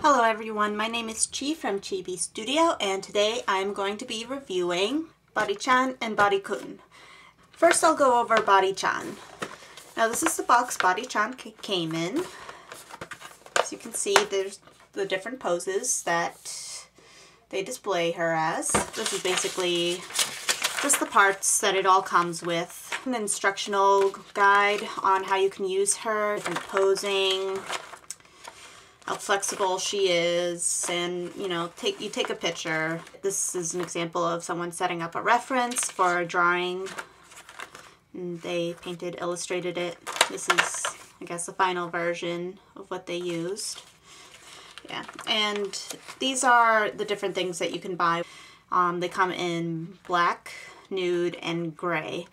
Hello everyone, my name is Chi from Chibi Studio, and today I'm going to be reviewing Body-chan and Body-kun. First I'll go over Body-chan. Now this is the box Body-chan came in. As you can see, there's the different poses that they display her as. This is basically just the parts that it all comes with. An instructional guide on how you can use her, different posing, how flexible she is, and you take a picture. This is an example of someone setting up a reference for a drawing. And they illustrated it. This is, I guess, the final version of what they used. Yeah, and these are the different things that you can buy. They come in black, nude, and gray.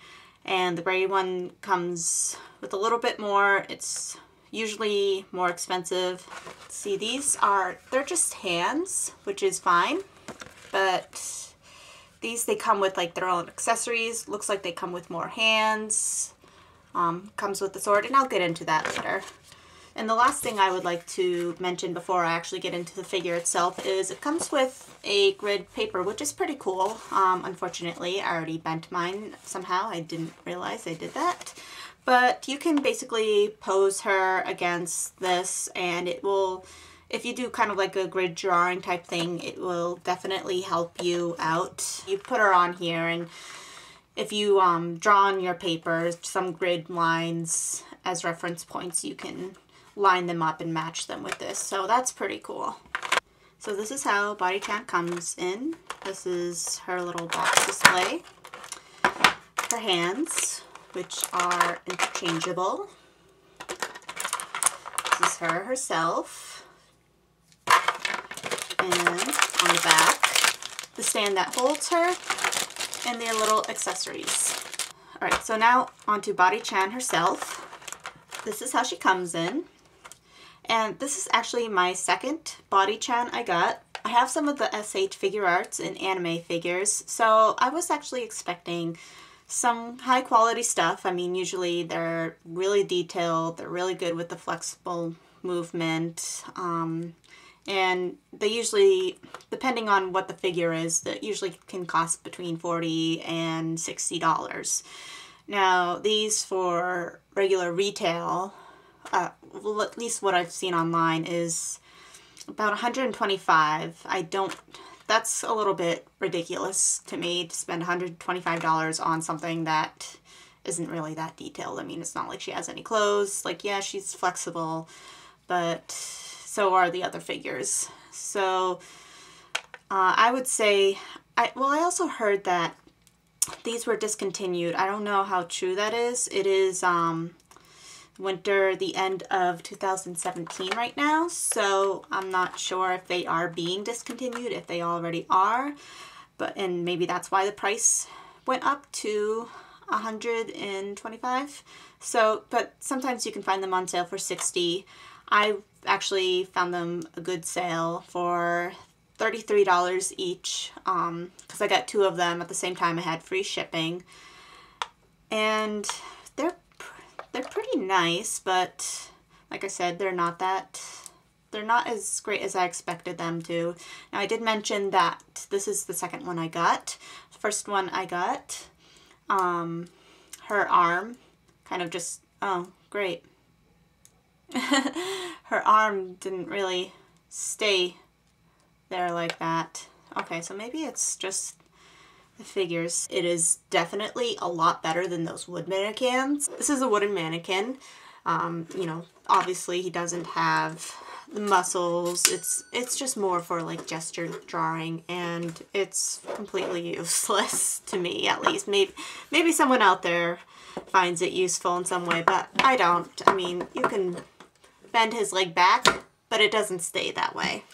And the gray one comes with a little bit more. It's usually more expensive. See, they're just hands, which is fine, but these, they come with like their own accessories. Looks like they come with more hands. Comes with the sword, and I'll get into that later. And the last thing I would like to mention before I actually get into the figure itself is it comes with a grid paper, which is pretty cool. Unfortunately, I already bent mine somehow. I didn't realize I did that. But you can basically pose her against this, and it will, if you do kind of like a grid drawing type thing, it will definitely help you out. You put her on here, and if you draw on your paper some grid lines as reference points, you can line them up and match them with this. So that's pretty cool. So this is how Body-chan comes in. This is her little box display. Her hands, which are interchangeable. This is her herself. And on the back, the stand that holds her, and their little accessories. Alright, so now onto Body-chan herself. This is how she comes in. And this is actually my second Body-chan I got. I have some of the SH Figuarts and anime figures, so I was actually expecting some high quality stuff. I mean, usually they're really detailed, they're really good with the flexible movement, and they usually, depending on what the figure is, that usually can cost between $40 and $60. Now, these for regular retail, well, at least what I've seen online, is about $125. That's a little bit ridiculous to me to spend $125 on something that isn't really that detailed. I mean, it's not like she has any clothes. Like, yeah, she's flexible, but so are the other figures. So I would say, I also heard that these were discontinued. I don't know how true that is. It is the end of 2017 right now, so I'm not sure if they are being discontinued, if they already are, and maybe that's why the price went up to $125. So, but sometimes you can find them on sale for $60. I actually found them a good sale for $33 each, because I got two of them at the same time. I had free shipping, and they're pretty nice, but like I said, they're not as great as I expected them to. Now, I did mention that this is the second one I got. The first one I got, her arm kind of just, oh, great. Her arm didn't really stay there like that. Okay, so maybe it's just the figures. It is definitely a lot better than those wood mannequins. This is a wooden mannequin. Obviously he doesn't have the muscles. It's just more for like gesture drawing, and it's completely useless to me, at least. Maybe someone out there finds it useful in some way, but I don't. I mean, you can bend his leg back, but it doesn't stay that way.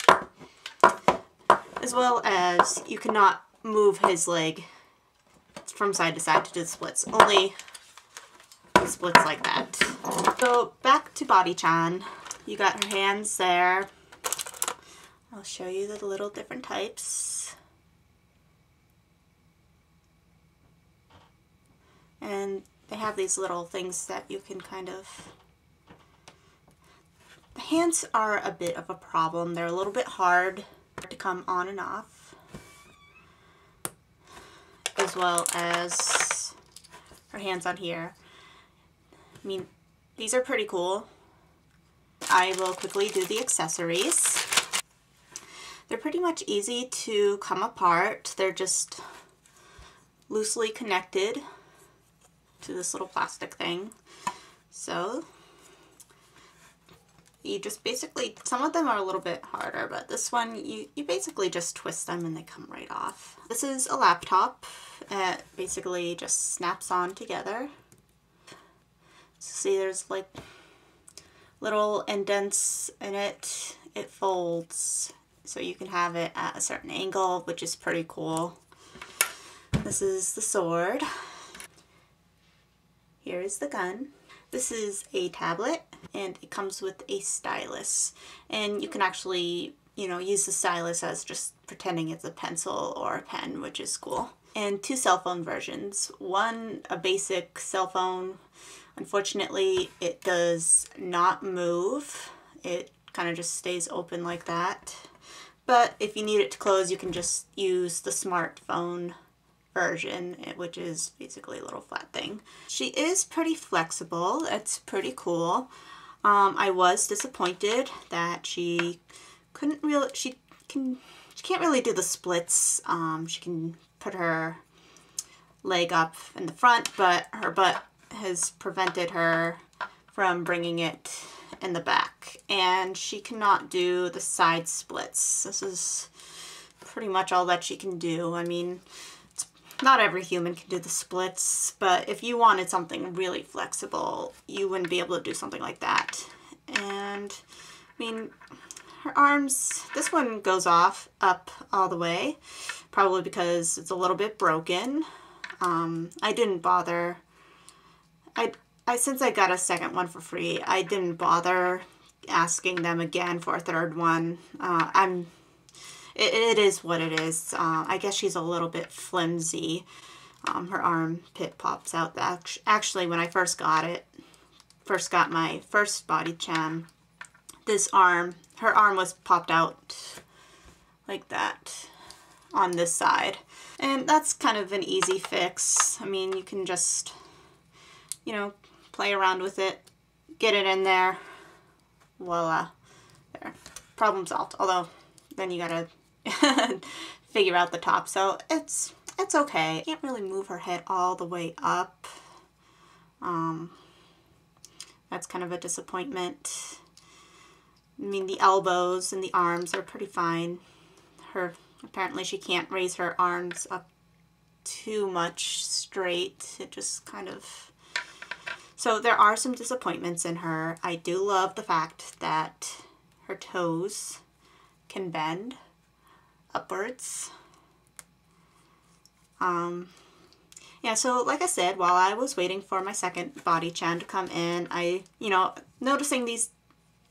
As well as you cannot move his leg from side to side to do the splits. Only splits like that. So back to Body-chan. You got her hands there. I'll show you the little different types. And they have these little things that you can kind of The hands are a bit of a problem. They're a little bit hard to come on and off, as well as her hands on here. I mean, these are pretty cool. I will quickly do the accessories. They're pretty much easy to come apart. They're just loosely connected to this little plastic thing. So you just basically, some of them are a little bit harder, but this one, you basically just twist them and they come right off. This is a laptop. It basically just snaps on together. See, there's like little indents in it. It folds so you can have it at a certain angle, which is pretty cool. This is the sword. Here is the gun. This is a tablet, and it comes with a stylus. And you can actually, use the stylus as just pretending it's a pencil or a pen, which is cool. And 2 cell phone versions. One, a basic cell phone. Unfortunately, it does not move. It kind of just stays open like that. But if you need it to close, you can just use the smartphone version, which is basically a little flat thing. She is pretty flexible. It's pretty cool. I was disappointed that she can't really do the splits. She can put her leg up in the front, but her butt has prevented her from bringing it in the back, and she cannot do the side splits. This is pretty much all that she can do. I mean, not every human can do the splits, but if you wanted something really flexible, you wouldn't be able to do something like that. And I mean, her arms, this one goes up all the way, probably because it's a little bit broken. I didn't bother. Since I got a second one for free, I didn't bother asking them again for a third one. It is what it is. I guess she's a little bit flimsy. Her armpit pops out. Actually, when I first got my first body chan, her arm was popped out like that on this side. And that's kind of an easy fix. I mean, you can just, play around with it, get it in there, voila, there, problem solved. Although, then you gotta figure out the top, so it's okay. Can't really move her head all the way up. That's kind of a disappointment. I mean, the elbows and the arms are pretty fine. Apparently she can't raise her arms up too much straight. It just kind of... So there are some disappointments in her. I do love the fact that her toes can bend upwards. Yeah, so like I said, while I was waiting for my second body chan to come in, noticing these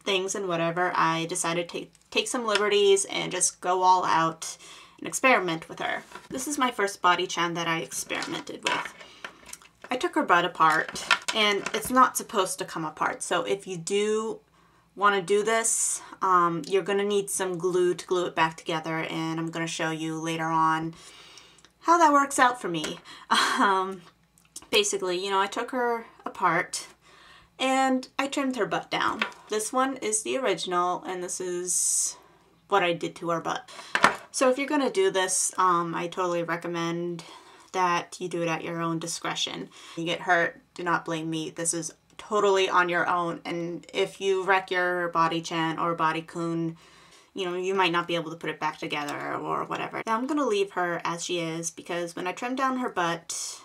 things and whatever, I decided to take some liberties and just go all out and experiment with her. This is my first body chan that I experimented with. I took her butt apart, and it's not supposed to come apart, so if you do want to do this, you're going to need some glue to glue it back together, and I'm going to show you later on how that works out for me. Basically, I took her apart and I trimmed her butt down. This one is the original, and this is what I did to her butt. So if you're going to do this, I totally recommend that you do it at your own discretion. You get hurt, do not blame me. This is totally on your own, and if you wreck your body chan or body kun, you might not be able to put it back together or whatever. Now I'm going to leave her as she is, because when I trim down her butt,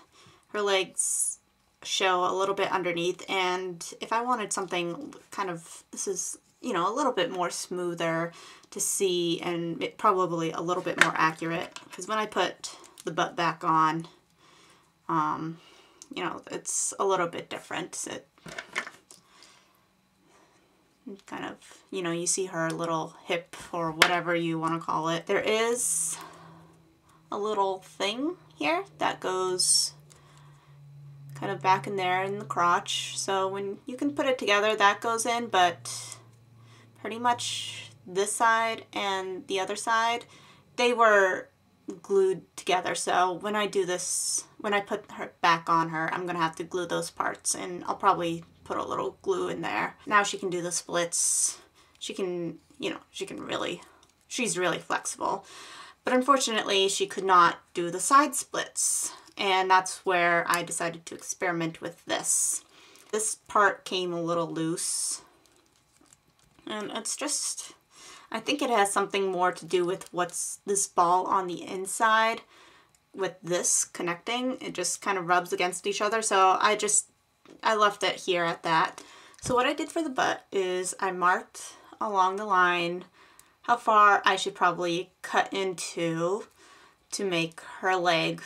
her legs show a little bit underneath, and if I wanted something kind of, this is, a little bit more smoother to see, and probably a little bit more accurate, because when I put the butt back on, it's a little bit different. It kind of, you see her little hip or whatever you want to call it. There is a little thing here that goes kind of back in there in the crotch. So when you can put it together, that goes in, but pretty much this side and the other side, they were glued together. So when I do this, when I put her back on her, I'm gonna have to glue those parts, and I'll probably put a little glue in there. Now she can do the splits. She can, you know, she's really flexible. But unfortunately, she could not do the side splits, and that's where I decided to experiment with this. This part came a little loose, and it's just, I think it has something more to do with what's this ball on the inside with this connecting. It just kind of rubs against each other, so I left it here at that. So what I did for the butt is I marked along the line how far I should probably cut into to make her leg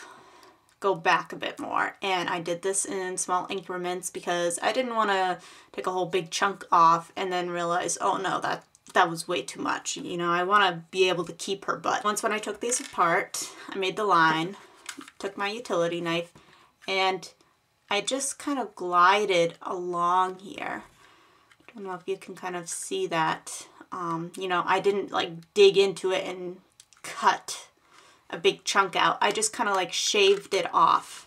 go back a bit more. And I did this in small increments because I didn't want to take a whole big chunk off and then realize, oh no, that was way too much. You know, I want to be able to keep her butt. Once when I took these apart, I made the line, took my utility knife, and I just kind of glided along here. I don't know if you can kind of see that. You know, I didn't like dig into it and cut a big chunk out. I just kind of like shaved it off.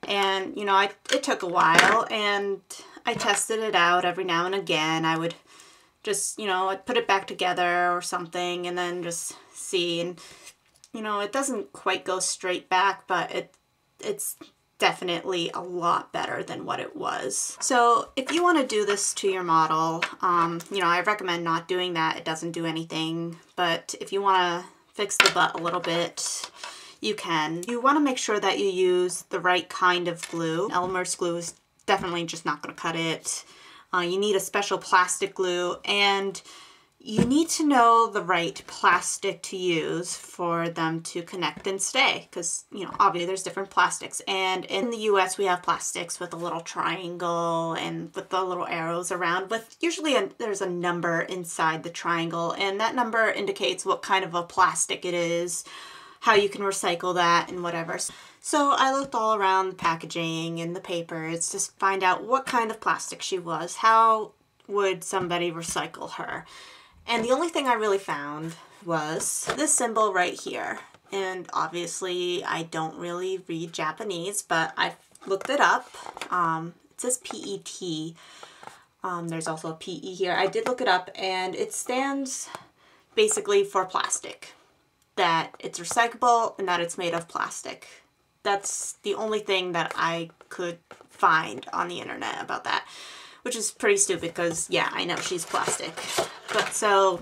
And, you know, it took a while, and I tested it out every now and again. I would just, you know, I'd put it back together or something and then just see. And, you know, it doesn't quite go straight back, but it's definitely a lot better than what it was. So if you want to do this to your model, you know, I recommend not doing that. It doesn't do anything. But if you want to fix the butt a little bit, you can. You want to make sure that you use the right kind of glue. Elmer's glue is definitely just not going to cut it. You need a special plastic glue, and you need to know the right plastic to use for them to connect and stay, because, you know, obviously there's different plastics. And in the US we have plastics with a little triangle and with the little arrows around, with usually there's a number inside the triangle, and that number indicates what kind of a plastic it is, how you can recycle that, and whatever. So I looked all around the packaging and the papers to find out what kind of plastic she was. How would somebody recycle her? And the only thing I really found was this symbol right here. And obviously I don't really read Japanese, but I looked it up. It says PET. There's also a PE here. I did look it up, and it stands basically for plastic. That it's recyclable and that it's made of plastic. That's the only thing that I could find on the internet about that, which is pretty stupid because, yeah, I know she's plastic. But so,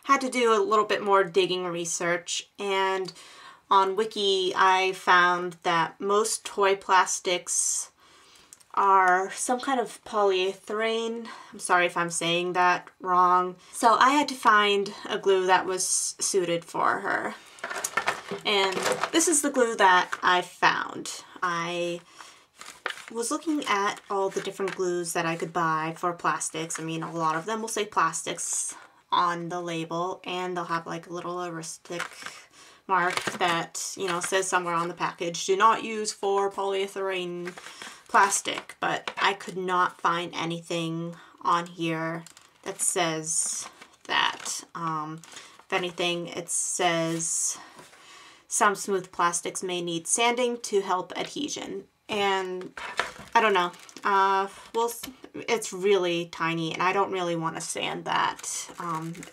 had to do a little bit more digging research, and on Wiki I found that most toy plastics are some kind of polyethylene. I'm sorry if I'm saying that wrong. So I had to find a glue that was suited for her. And this is the glue that I found. I was looking at all the different glues that I could buy for plastics. I mean, a lot of them will say plastics on the label, and they'll have like a little heuristic mark that, you know, says somewhere on the package, do not use for polyethylene plastic. But I could not find anything on here that says that. If anything, it says some smooth plastics may need sanding to help adhesion. And I don't know. Well, it's really tiny, and I don't really want to sand that.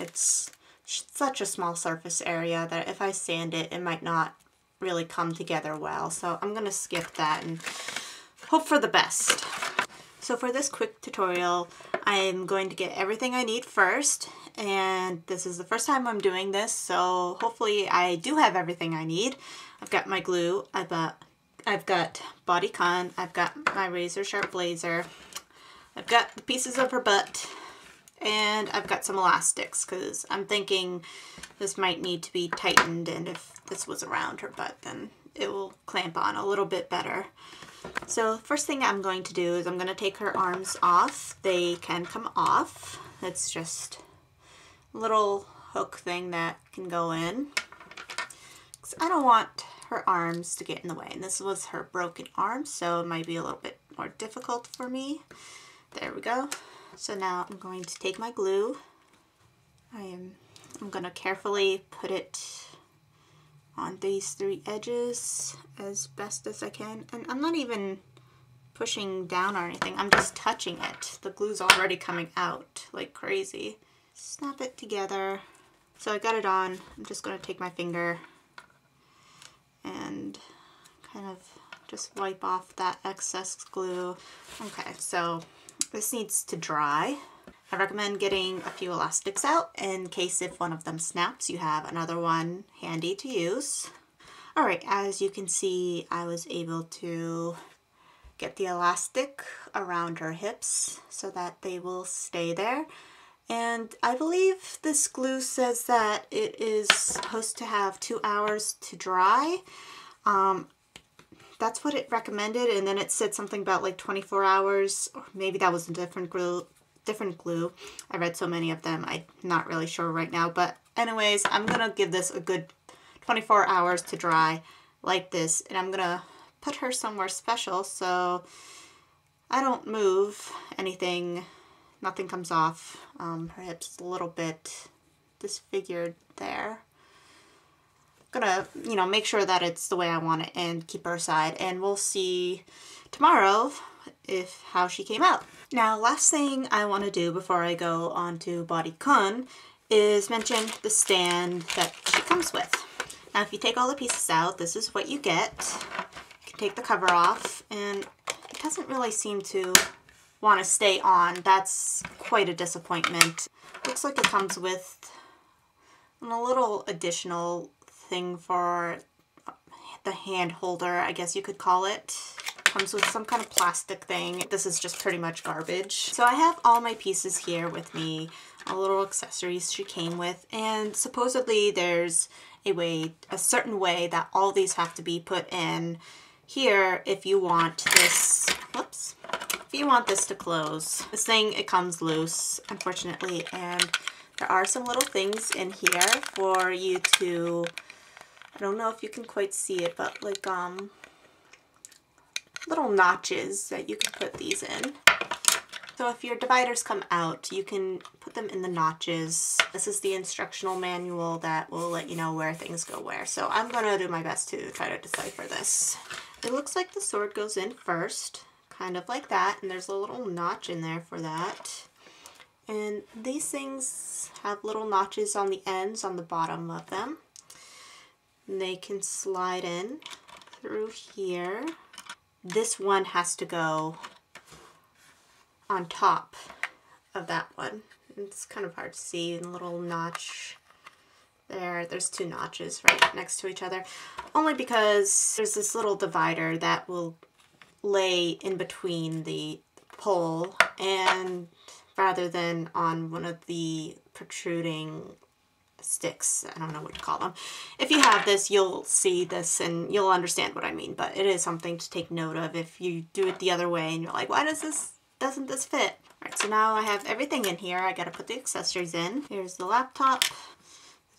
It's such a small surface area that if I sand it, it might not really come together well. So I'm going to skip that and hope for the best. So for this quick tutorial, I'm going to get everything I need first, and this is the first time I'm doing this, so hopefully I do have everything I need. I've got my glue, I've got bodycon, I've got my razor sharp blazer, I've got the pieces of her butt, and I've got some elastics because I'm thinking this might need to be tightened, and if this was around her butt, then it will clamp on a little bit better. So first thing I'm going to do is I'm going to take her arms off. They can come off. It's just a little hook thing that can go in. 'Cause I don't want her arms to get in the way. And this was her broken arm, so it might be a little bit more difficult for me. There we go. So now I'm going to take my glue I'm gonna carefully put it on these 3 edges as best as I can. And I'm not even pushing down or anything, I'm just touching it. The glue's already coming out like crazy. Snap it together. So I got it on. I'm just gonna take my finger and kind of just wipe off that excess glue. Okay, so this needs to dry. I recommend getting a few elastics out in case if one of them snaps, you have another one handy to use. All right, as you can see, I was able to get the elastic around her hips so that they will stay there. And I believe this glue says that it is supposed to have 2 hours to dry. That's what it recommended, and then it said something about like 24 hours, or maybe that was a different glue. I read so many of them, I'm not really sure right now, but anyways, I'm gonna give this a good 24 hours to dry like this, and I'm gonna put her somewhere special so I don't move anything, nothing comes off. Her hips a little bit disfigured there. Gonna, you know, make sure that it's the way I want it and keep her aside, and we'll see tomorrow how she came out. Now, last thing I want to do before I go on to Body-kun is mention the stand that she comes with. Now, if you take all the pieces out, this is what you get. You can take the cover off, and it doesn't really seem to want to stay on. That's quite a disappointment. Looks like it comes with a little additional thing for the hand holder, I guess you could call it. Comes with some kind of plastic thing. This is just pretty much garbage. So I have all my pieces here with me, all little accessories she came with, and supposedly there's a certain way that all these have to be put in here if you want this, whoops, if you want this to close. This thing, it comes loose, unfortunately, and there are some little things in here for you to, I don't know if you can quite see it, but like little notches that you can put these in. So if your dividers come out, you can put them in the notches. This is the instructional manual that will let you know where things go where. So I'm gonna do my best to try to decipher this. It looks like the sword goes in first, kind of like that, and there's a little notch in there for that. And these things have little notches on the ends, on the bottom of them. And they can slide in through here. This one has to go on top of that one. It's kind of hard to see, a little notch there. There's 2 notches right next to each other, only because there's this little divider that will lay in between the pole, and rather than on one of the protruding sticks, I don't know what to call them. If you have this, you'll see this and you'll understand what I mean, but it is something to take note of if you do it the other way and you're like, why doesn't this fit? Alright, so now I have everything in here. I gotta put the accessories in. Here's the laptop,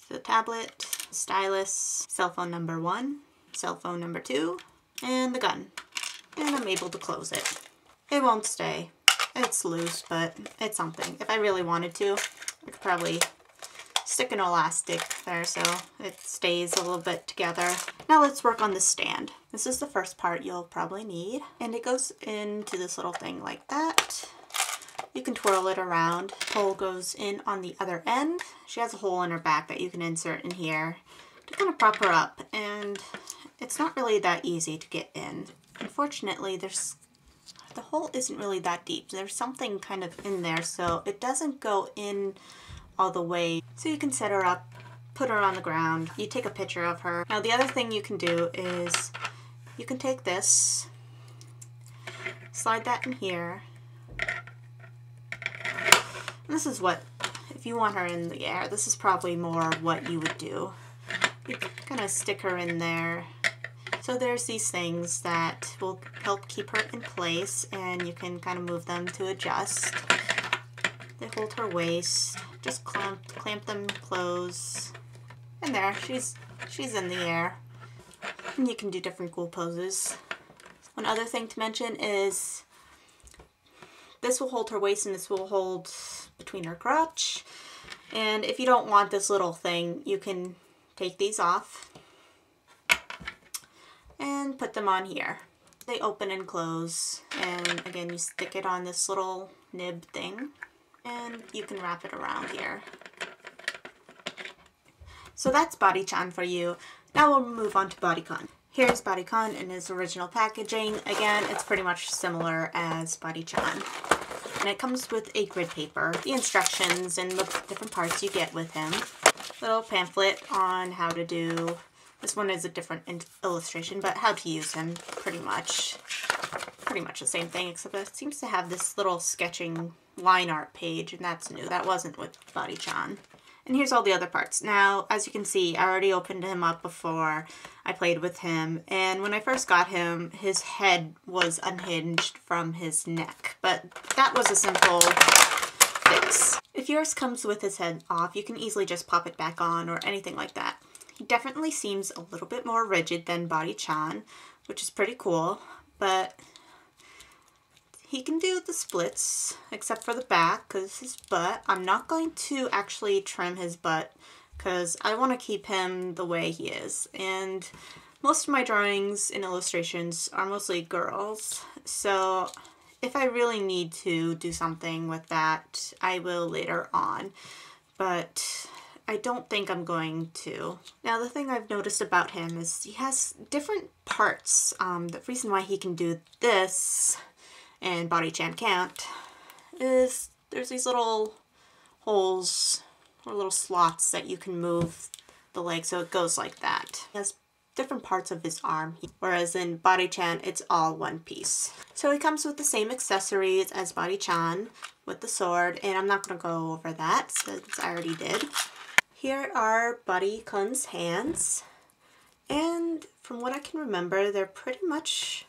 the tablet, stylus, cell phone number 1, cell phone number 2, and the gun. And I'm able to close it. It won't stay. It's loose, but it's something. If I really wanted to, I could probably stick an elastic there so it stays a little bit together. Now let's work on the stand. This is the first part you'll probably need, and it goes into this little thing like that. You can twirl it around. Hole goes in on the other end. She has a hole in her back that you can insert in here to kind of prop her up, and it's not really that easy to get in. Unfortunately, the hole isn't really that deep. There's something kind of in there, so it doesn't go in all the way. So you can set her up, put her on the ground, you take a picture of her. Now the other thing you can do is you can take this, slide that in here. And this is what, if you want her in the air, this is probably more what you would do. You kind of stick her in there. So there's these things that will help keep her in place, and you can kind of move them to adjust. They hold her waist. Just clamp them close. And there, she's in the air. And you can do different cool poses. One other thing to mention is this will hold her waist and this will hold between her crotch. And if you don't want this little thing, you can take these off and put them on here. They open and close, and again you stick it on this little nib thing and you can wrap it around here. So that's Body-chan for you. Now we'll move on to Body-kun. Here's Body-kun in his original packaging. Again, it's pretty much similar as Body-chan. And it comes with a grid paper, the instructions, and the different parts you get with him. Little pamphlet on how to do, this one is a different illustration, but how to use him, pretty much the same thing, except it seems to have this little sketching line art page, and that's new. That wasn't with Body-chan. And here's all the other parts. Now, as you can see, I already opened him up before I played with him, and when I first got him, his head was unhinged from his neck, but that was a simple fix. If yours comes with his head off, you can easily just pop it back on or anything like that. He definitely seems a little bit more rigid than Body-chan, which is pretty cool, but he can do the splits, except for the back, because his butt, I'm not going to actually trim his butt, because I want to keep him the way he is. And most of my drawings and illustrations are mostly girls, so if I really need to do something with that, I will later on, but I don't think I'm going to. Now, the thing I've noticed about him is he has different parts. The reason why he can do this and Body-chan can't is there's these little holes or little slots that you can move the leg so it goes like that. He has different parts of his arm, whereas in Body-chan it's all one piece. So he comes with the same accessories as Body-chan with the sword, and I'm not going to go over that since I already did. Here are Body-kun's hands, and from what I can remember, they're pretty much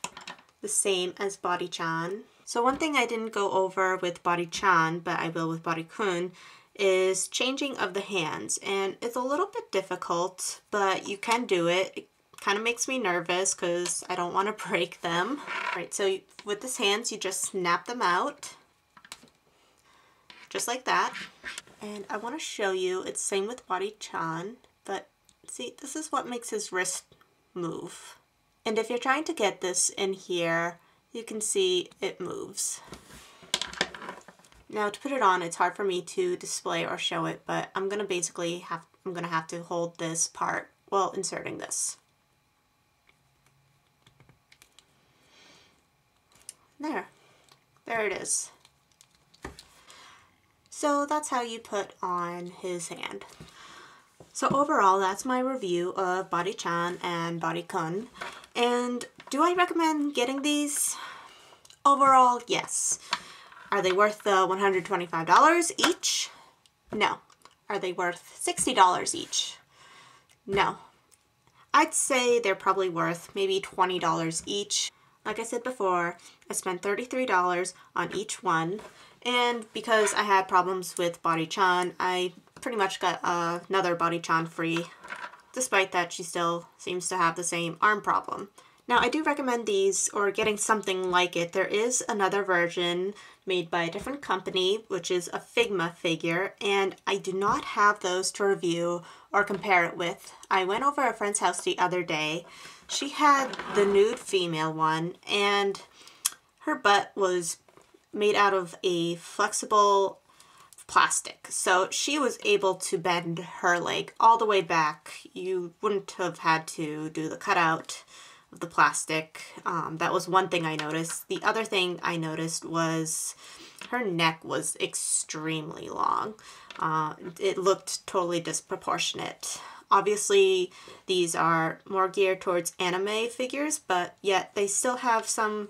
the same as Body-chan. So one thing I didn't go over with Body-chan, but I will with Body-kun, is changing of the hands. And it's a little bit difficult, but you can do it. It kind of makes me nervous because I don't want to break them. Alright, so with these hands, you just snap them out. Just like that. And I want to show you, it's the same with Body-chan, but see, this is what makes his wrist move. And if you're trying to get this in here, you can see it moves. Now to put it on, it's hard for me to display or show it, but I'm gonna have to hold this part while inserting this. There it is. So that's how you put on his hand. So overall, that's my review of Body-chan and Body-kun. And do I recommend getting these? Overall, yes. Are they worth the $125 each? No. Are they worth $60 each? No. I'd say they're probably worth maybe $20 each. Like I said before, I spent $33 on each one. And because I had problems with Body-chan, I pretty much got another Body-chan free, despite that she still seems to have the same arm problem. Now, I do recommend these, or getting something like it. There is another version made by a different company, which is a Figma figure, and I do not have those to review or compare it with. I went over a friend's house the other day. She had the nude female one, and her butt was made out of a flexible plastic. So she was able to bend her leg all the way back. You wouldn't have had to do the cutout of the plastic. That was one thing I noticed. The other thing I noticed was her neck was extremely long. It looked totally disproportionate. Obviously, these are more geared towards anime figures, but yet they still have some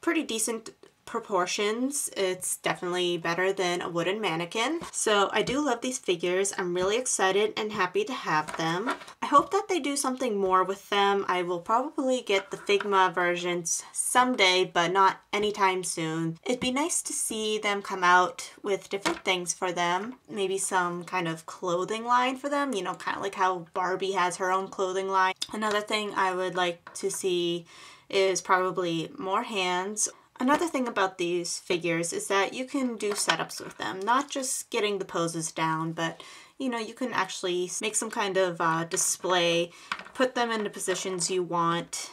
pretty decent proportions. It's definitely better than a wooden mannequin. So I do love these figures. I'm really excited and happy to have them. I hope that they do something more with them. I will probably get the Figma versions someday, but not anytime soon. It'd be nice to see them come out with different things for them. Maybe some kind of clothing line for them, you know, kind of like how Barbie has her own clothing line. Another thing I would like to see is probably more hands. Another thing about these figures is that you can do setups with them, not just getting the poses down, but you know, you can actually make some kind of display, put them into positions you want,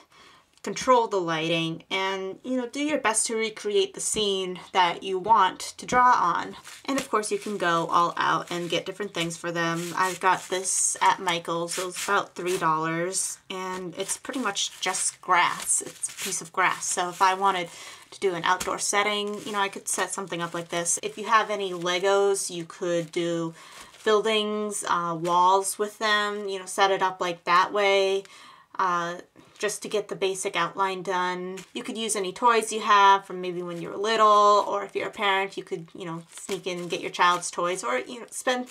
control the lighting, and you know, do your best to recreate the scene that you want to draw on. And of course you can go all out and get different things for them. I've got this at Michael's, so it's about $3, and it's pretty much just grass. It's a piece of grass. So if I wanted to do an outdoor setting, you know, I could set something up like this. If you have any Legos, you could do buildings, walls with them, you know, set it up like that way. Just to get the basic outline done. You could use any toys you have from maybe when you were little, or if you're a parent, you could, you know, sneak in and get your child's toys, or, you know, spend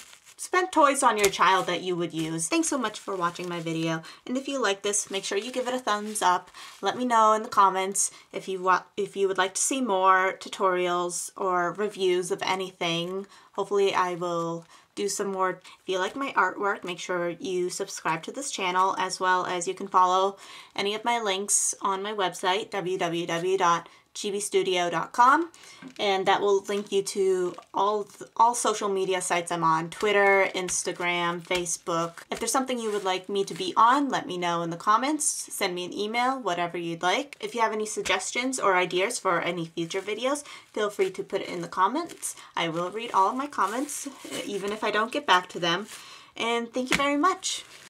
toys on your child that you would use. Thanks so much for watching my video, and if you like this, make sure you give it a thumbs up. Let me know in the comments if you would like to see more tutorials or reviews of anything. Hopefully I will do some more. If you like my artwork, make sure you subscribe to this channel, as well as you can follow any of my links on my website, www.chibistudio.com, and that will link you to all social media sites I'm on: Twitter, Instagram, Facebook. If there's something you would like me to be on, let me know in the comments. Send me an email, whatever you'd like. If you have any suggestions or ideas for any future videos, feel free to put it in the comments. I will read all of my comments, even if I don't get back to them. And thank you very much.